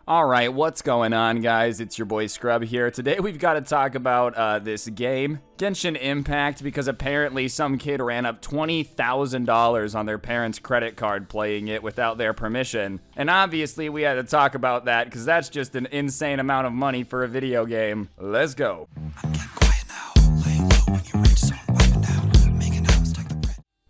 Alright, what's going on, guys? It's your boy Scrub here. Today we've got to talk about this game, Genshin Impact, because apparently some kid ran up $20,000 on their parents' credit card playing it without their permission. And obviously we had to talk about that because that's just an insane amount of money for a video game. Let's go.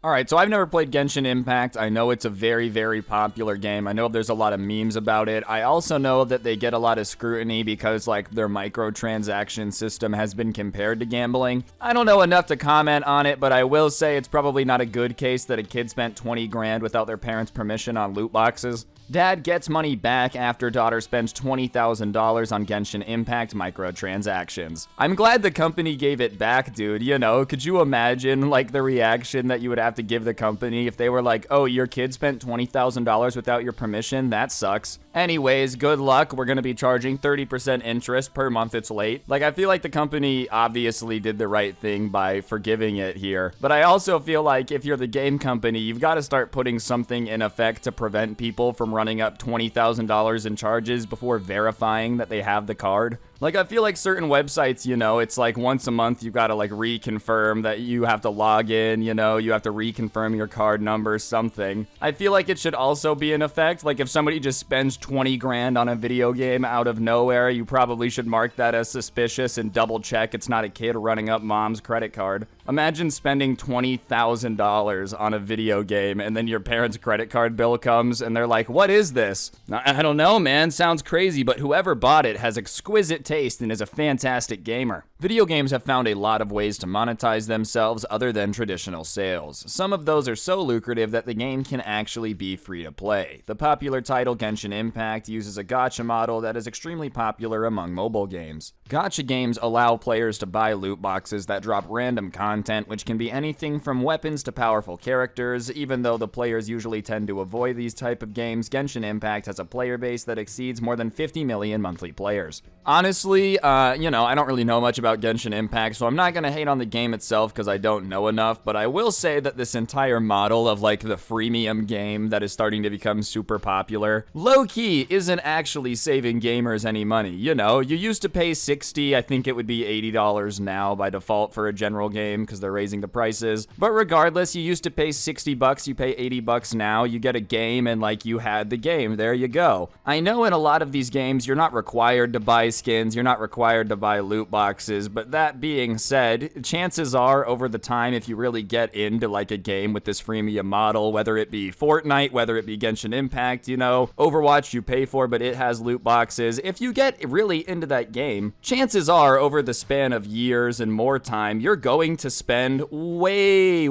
Alright, so I've never played Genshin Impact. I know it's a very, very popular game. I know there's a lot of memes about it. I also know that they get a lot of scrutiny because, like, their microtransaction system has been compared to gambling. I don't know enough to comment on it, but I will say it's probably not a good case that a kid spent 20 grand without their parents' permission on loot boxes. Dad gets money back after daughter spends $20,000 on Genshin Impact microtransactions. I'm glad the company gave it back, dude. You know, could you imagine, like, the reaction that you would have to give the company if they were like, oh, your kid spent $20,000 without your permission? That sucks. Anyways, good luck. We're gonna be charging 30% interest per month it's late. Like, I feel like the company obviously did the right thing by forgiving it here. But I also feel like if you're the game company, you've got to start putting something in effect to prevent people from running up $20,000 in charges before verifying that they have the card. Like, I feel like certain websites, you know, it's like once a month you gotta like reconfirm that you have to log in, you know, you have to reconfirm your card number, something. I feel like it should also be in effect. Like, if somebody just spends 20 grand on a video game out of nowhere, you probably should mark that as suspicious and double check it's not a kid running up mom's credit card. Imagine spending $20,000 on a video game and then your parents' credit card bill comes and they're like, what is this? I don't know, man. Sounds crazy, but whoever bought it has exquisite taste and is a fantastic gamer. Video games have found a lot of ways to monetize themselves other than traditional sales. Some of those are so lucrative that the game can actually be free to play. The popular title Genshin Impact uses a gacha model that is extremely popular among mobile games. Gacha games allow players to buy loot boxes that drop random content, which can be anything from weapons to powerful characters. Even though the players usually tend to avoid these type of games, Genshin Impact has a player base that exceeds more than 50 million monthly players. Honestly, you know, I don't really know much about Genshin Impact, so I'm not gonna hate on the game itself because I don't know enough, but I will say that this entire model of, like, the freemium game that is starting to become super popular, low-key isn't actually saving gamers any money. You know, you used to pay $60, I think it would be $80 now by default for a general game because they're raising the prices, but regardless, you used to pay 60 bucks, you pay 80 bucks now, you get a game and, like, you had the game, there you go. I know in a lot of these games you're not required to buy skins, you're not required to buy loot boxes, but that being said, chances are over the time, if you really get into like a game with this freemium model, whether it be Fortnite, whether it be Genshin Impact, you know, Overwatch you pay for but it has loot boxes, if you get really into that game, chances are over the span of years and more time, you're going to spend way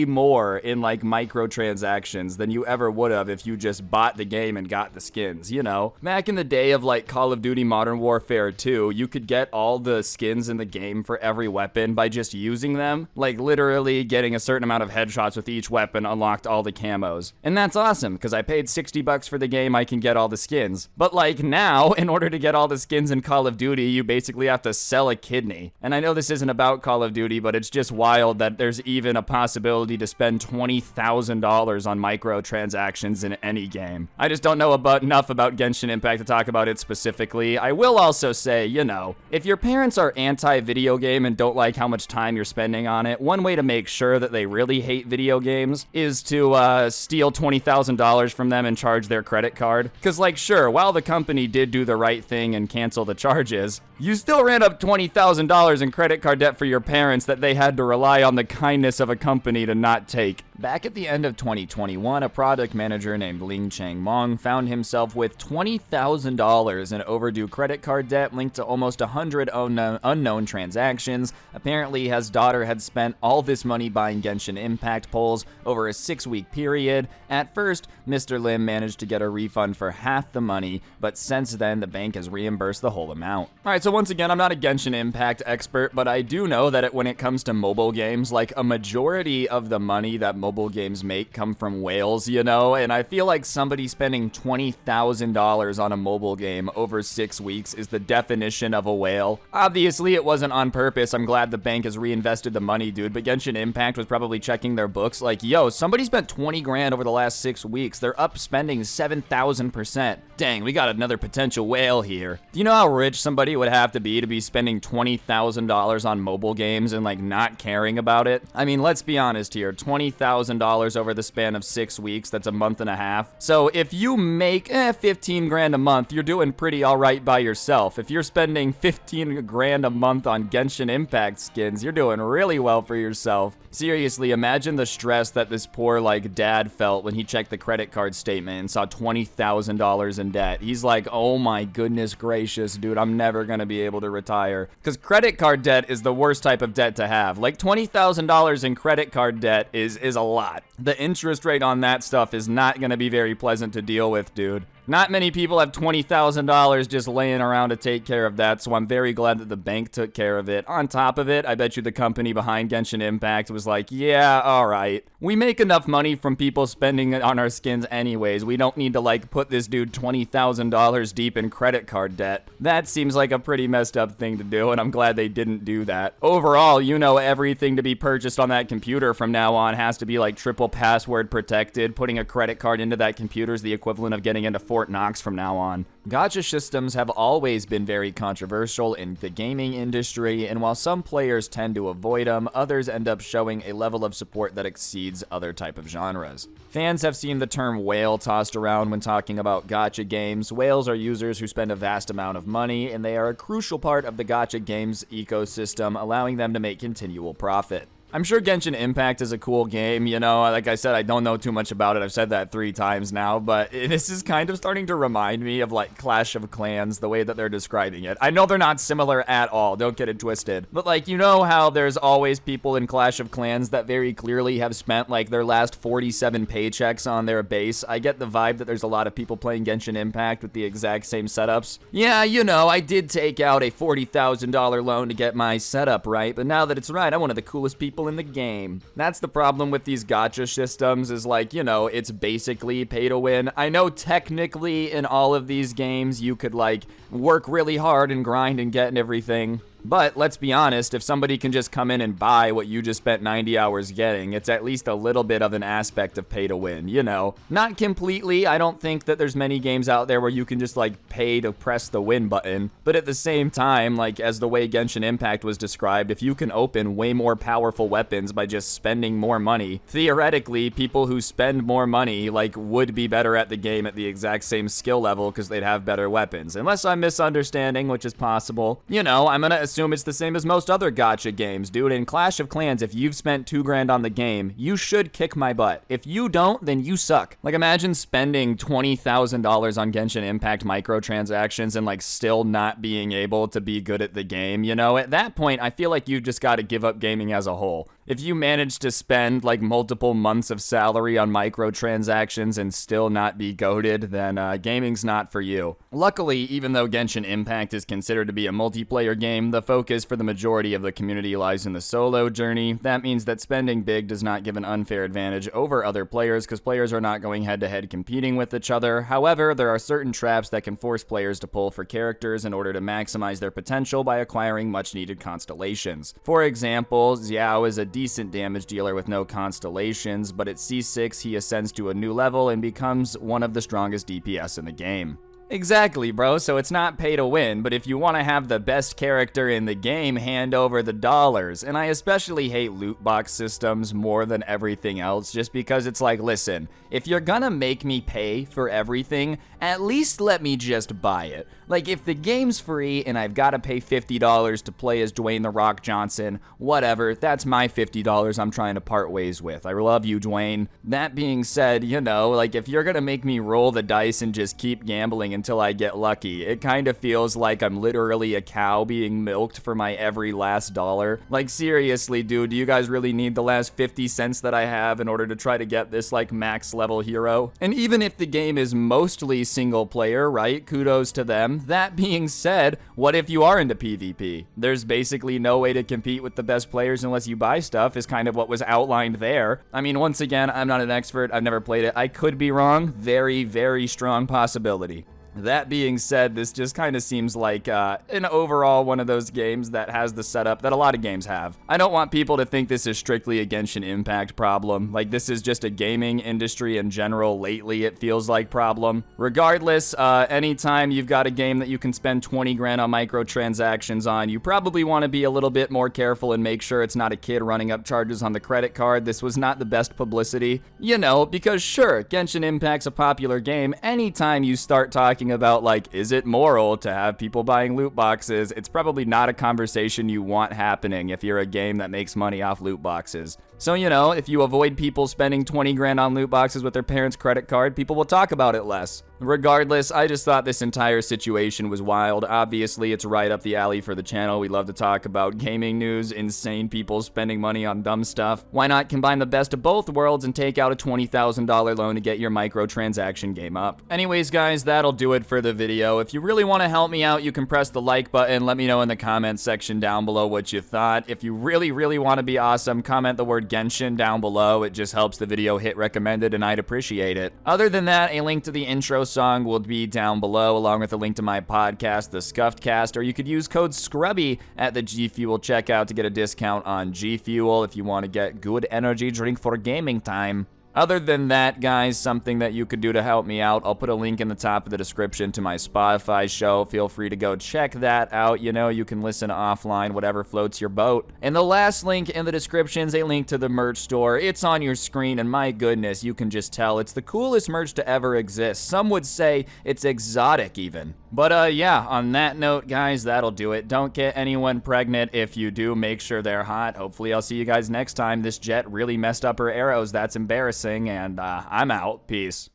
more in like microtransactions than you ever would have if you just bought the game and got the skins, you know? Back in the day of like Call of Duty Modern Warfare 2, you could get all the skins in the game for every weapon by just using them. Like, literally getting a certain amount of headshots with each weapon unlocked all the camos. And that's awesome, because I paid 60 bucks for the game, I can get all the skins. But like now, in order to get all the skins in Call of Duty, you basically have to sell a kidney. And I know this isn't about Call of Duty, but it's just wild that there's even a possibility to spend $20,000 on microtransactions in any game. I just don't know enough about Genshin Impact to talk about it specifically. I will also say, you know, if your parents are anti-video game and don't like how much time you're spending on it, one way to make sure that they really hate video games is to steal $20,000 from them and charge their credit card. Because, like, sure, while the company did do the right thing and cancel the charges, you still ran up $20,000 in credit card debt for your parents that they had to rely on the kindness of a company to not take. Back at the end of 2021, a product manager named Ling Chang Mong found himself with $20,000 in overdue credit card debt linked to almost 100 unknown transactions. Apparently, his daughter had spent all this money buying Genshin Impact pulls over a 6-week period. At first, Mr. Lim managed to get a refund for half the money, but since then, the bank has reimbursed the whole amount. Alright, so once again, I'm not a Genshin Impact expert, but I do know that when it comes to mobile games, like a majority of the money that mobile games make come from whales, you know? And I feel like somebody spending $20,000 on a mobile game over 6 weeks is the definition of a whale. Obviously, it wasn't on purpose. I'm glad the bank has reinvested the money, dude, but Genshin Impact was probably checking their books like, yo, somebody spent 20 grand over the last 6 weeks. They're up spending 7,000%. Dang, we got another potential whale here. Do you know how rich somebody would have to be spending $20,000 on mobile games and like not caring about it? I mean, let's be honest here. $20,000 over the span of 6 weeks, that's a month and a half. So if you make 15 grand a month, you're doing pretty all right by yourself. If you're spending 15 grand a month on Genshin Impact skins, you're doing really well for yourself. Seriously, imagine the stress that this poor like dad felt when he checked the credit card statement and saw $20,000 in debt. He's like, oh my goodness gracious, dude, I'm never gonna be able to retire. Because credit card debt is the worst type of debt to have. Like $20,000 in credit card debt is a lot. The interest rate on that stuff is not gonna be very pleasant to deal with, dude. Not many people have $20,000 just laying around to take care of that, so I'm very glad that the bank took care of it. On top of it, I bet you the company behind Genshin Impact was like, yeah, alright. We make enough money from people spending on our skins anyways. We don't need to, like, put this dude $20,000 deep in credit card debt. That seems like a pretty messed up thing to do, and I'm glad they didn't do that. Overall, you know, everything to be purchased on that computer from now on has to be, like, triple password protected. Putting a credit card into that computer is the equivalent of getting into Fort Knox from now on. Gacha systems have always been very controversial in the gaming industry, and while some players tend to avoid them, others end up showing a level of support that exceeds other type of genres. Fans have seen the term whale tossed around when talking about gacha games. Whales are users who spend a vast amount of money, and they are a crucial part of the gacha games ecosystem, allowing them to make continual profit. I'm sure Genshin Impact is a cool game, you know, like I said, I don't know too much about it, I've said that 3 times now, but this is kind of starting to remind me of, like, Clash of Clans, the way that they're describing it. I know they're not similar at all, don't get it twisted, but, like, you know how there's always people in Clash of Clans that very clearly have spent, like, their last 47 paychecks on their base? I get the vibe that there's a lot of people playing Genshin Impact with the exact same setups. Yeah, you know, I did take out a $40,000 loan to get my setup right, but now that it's right, I'm one of the coolest people in the game. That's the problem with these gacha systems is, like, you know, it's basically pay to win. I know technically in all of these games you could, like, work really hard and grind and get everything. But let's be honest, if somebody can just come in and buy what you just spent 90 hours getting, it's at least a little bit of an aspect of pay to win, you know? Not completely. I don't think that there's many games out there where you can just, like, pay to press the win button. But at the same time, like, as the way Genshin Impact was described, if you can open way more powerful weapons by just spending more money, theoretically, people who spend more money, like, would be better at the game at the exact same skill level because they'd have better weapons. Unless I'm misunderstanding, which is possible. You know, I'm gonna assume it's the same as most other gacha games, dude. In Clash of Clans, if you've spent 2 grand on the game, you should kick my butt. If you don't, then you suck. Like, imagine spending $20,000 on Genshin Impact microtransactions and, like, still not being able to be good at the game, you know? At that point, I feel like you've just got to give up gaming as a whole. If you manage to spend, like, multiple months of salary on microtransactions and still not be goated, then gaming's not for you. Luckily, even though Genshin Impact is considered to be a multiplayer game, the focus for the majority of the community lies in the solo journey. That means that spending big does not give an unfair advantage over other players because players are not going head-to-head competing with each other. However, there are certain traps that can force players to pull for characters in order to maximize their potential by acquiring much-needed constellations. For example, Xiao is a decent damage dealer with no constellations, but at C6 he ascends to a new level and becomes one of the strongest DPS in the game. Exactly, bro, so it's not pay to win, but if you want to have the best character in the game, hand over the dollars. And I especially hate loot box systems more than everything else, just because it's like, listen, if you're gonna make me pay for everything, at least let me just buy it. Like, if the game's free and I've gotta pay $50 to play as Dwayne The Rock Johnson, whatever, that's my $50 I'm trying to part ways with. I love you, Dwayne. That being said, you know, like, if you're gonna make me roll the dice and just keep gambling until I get lucky. It kind of feels like I'm literally a cow being milked for my every last dollar. Like, seriously, dude, do you guys really need the last 50 cents that I have in order to try to get this, like, max level hero? And even if the game is mostly single player, right? Kudos to them. That being said, what if you are into PvP? There's basically no way to compete with the best players unless you buy stuff, is kind of what was outlined there. I mean, once again, I'm not an expert. I've never played it. I could be wrong. Very, very strong possibility. That being said, this just kind of seems like an overall one of those games that has the setup that a lot of games have. I don't want people to think this is strictly a Genshin Impact problem. Like, this is just a gaming industry in general lately, it feels like, problem. Regardless, anytime you've got a game that you can spend 20 grand on microtransactions on, you probably want to be a little bit more careful and make sure it's not a kid running up charges on the credit card. This was not the best publicity, you know, because sure, Genshin Impact's a popular game. Anytime you start talking about, like, is it moral to have people buying loot boxes, it's probably not a conversation you want happening if you're a game that makes money off loot boxes. So, you know, if you avoid people spending 20 grand on loot boxes with their parents' credit card, people will talk about it less. Regardless, I just thought this entire situation was wild. Obviously, it's right up the alley for the channel. We love to talk about gaming news, insane people spending money on dumb stuff. Why not combine the best of both worlds and take out a $20,000 loan to get your microtransaction game up? Anyways, guys, that'll do it for the video. If you really want to help me out, you can press the like button. Let me know in the comments section down below what you thought. If you really, really want to be awesome, comment the word Genshin down below. It just helps the video hit recommended, and I'd appreciate it. Other than that, a link to the intro song will be down below, along with a link to my podcast, The Scuffed Cast, or you could use code SCRUBBY at the G Fuel checkout to get a discount on G Fuel if you want to get good energy drink for gaming time. Other than that, guys, something that you could do to help me out, I'll put a link in the top of the description to my Spotify show. Feel free to go check that out. You know, you can listen offline, whatever floats your boat. And the last link in the description is a link to the merch store. It's on your screen, and my goodness, you can just tell it's the coolest merch to ever exist. Some would say it's exotic, even. But, yeah, on that note, guys, that'll do it. Don't get anyone pregnant. If you do, make sure they're hot. Hopefully, I'll see you guys next time. This jet really messed up her arrows. That's embarrassing. And I'm out. Peace.